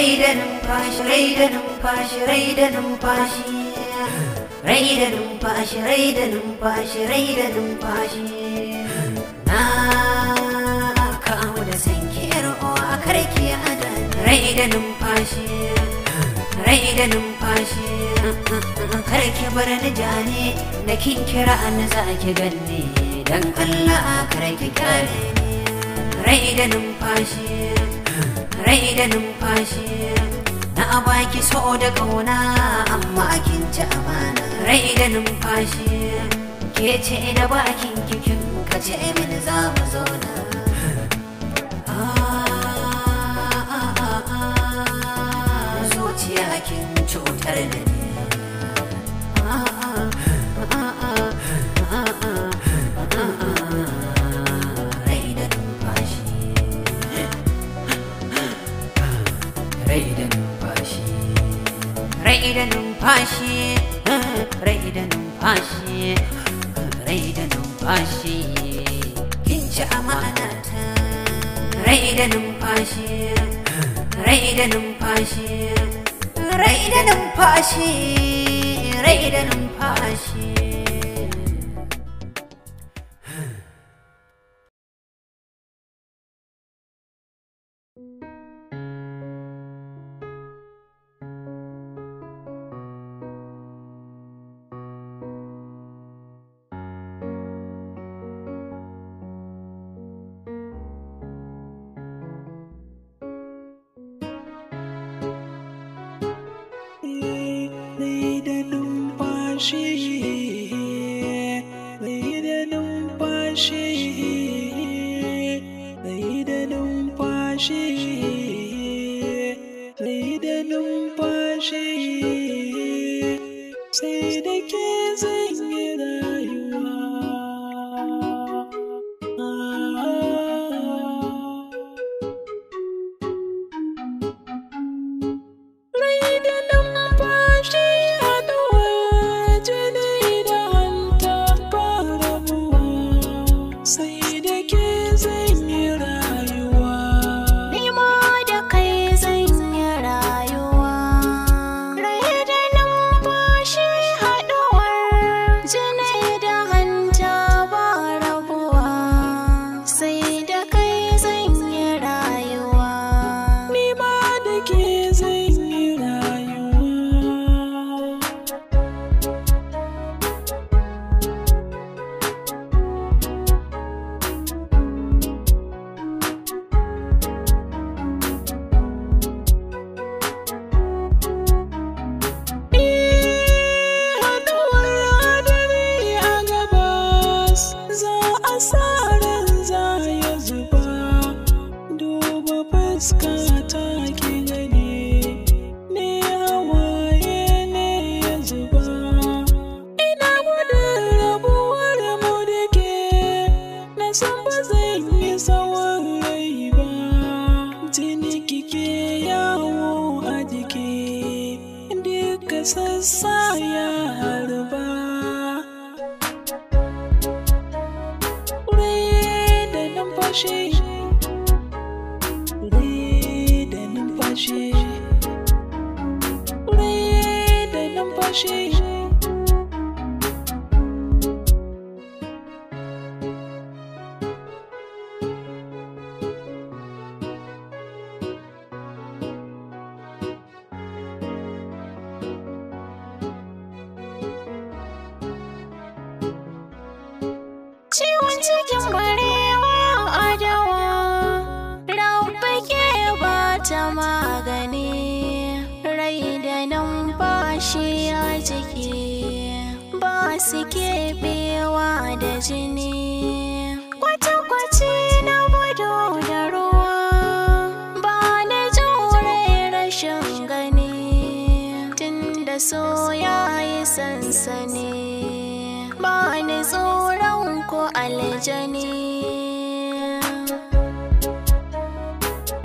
rai da numfashi, rai da numfashi, rai da numfashi, rai da numfashi, rai da numfashi, rai da numfashi. Na kamu da sanki yar uwa karki adana. Rai da numfashi, rai da numfashi, karki bar ni jani da kin kira ni zaki ganni. Dan Allah karki kyale ni. Rai da numfashi, rai da numfashi, na baki so da kauna amma kin ci amana. Rai da numfashi, ke ce da bakin kikin ka ce min za mu zauna. Zuciya kin cutar da ni. Rai da numfashi, rai da numfashi, rai da numfashi, rai da numfashi, kin ci amanata. Rai da numfashi, rai da numfashi, rai da numfashi, rai da numfashi. Ciwon cikin barewa adawa, rabba ke ba ta magani. Rai da numfashi a jiki ba su keɓewa da jini. Kwata-kwaci na gudu da ruwa ba na jure rashin gani. Tun da so ya yi sansani ba ni tsoron ko aljani.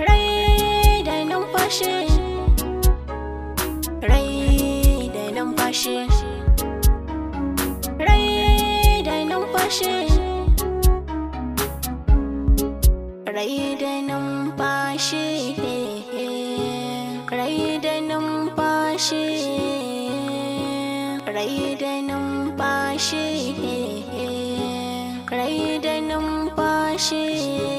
Rai da numfashi, rai da numfashi, rai da numfashi, rai da numfashi, rai rai da numfashi, rai da numfashi, rai da numfashi.